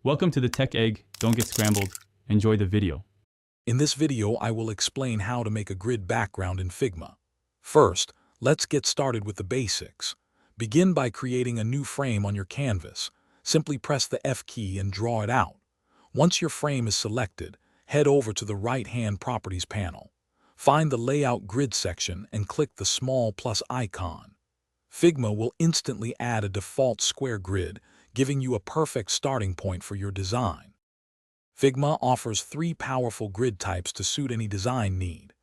Welcome to the Tech Egg. Don't get scrambled. Enjoy the video. In this video, I will explain how to make a grid background in Figma. First, let's get started with the basics. Begin by creating a new frame on your canvas. Simply press the F key and draw it out. Once your frame is selected, head over to the right-hand Properties panel. Find the Layout Grid section and click the small plus icon. Figma will instantly add a default square grid, giving you a perfect starting point for your design. Figma offers 3 powerful grid types to suit any design need.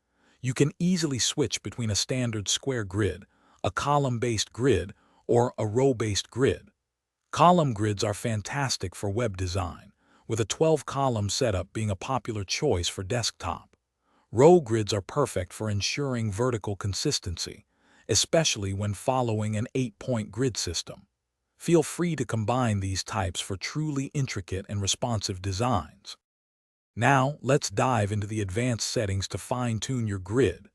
You can easily switch between a standard square grid, a column-based grid, or a row-based grid. Column grids are fantastic for web design, with a 12-column setup being a popular choice for desktop. Row grids are perfect for ensuring vertical consistency, especially when following an 8-point grid system. Feel free to combine these types for truly intricate and responsive designs. Now, let's dive into the advanced settings to fine-tune your grid.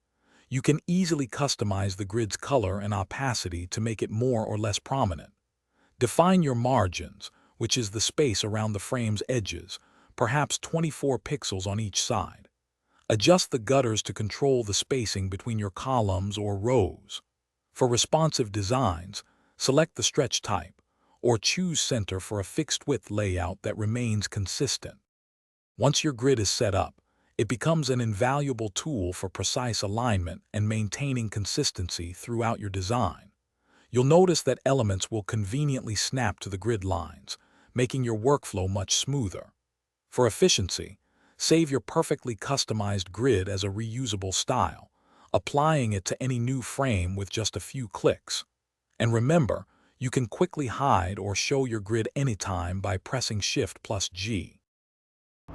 You can easily customize the grid's color and opacity to make it more or less prominent. Define your margins, which is the space around the frame's edges, perhaps 24 pixels on each side. Adjust the gutters to control the spacing between your columns or rows. For responsive designs, select the stretch type, or choose center for a fixed-width layout that remains consistent. Once your grid is set up, it becomes an invaluable tool for precise alignment and maintaining consistency throughout your design. You'll notice that elements will conveniently snap to the grid lines, making your workflow much smoother. For efficiency, save your perfectly customized grid as a reusable style, applying it to any new frame with just a few clicks. And remember, you can quickly hide or show your grid anytime by pressing Shift+G.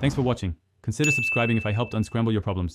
Thanks for watching. Consider subscribing if I helped unscramble your problems.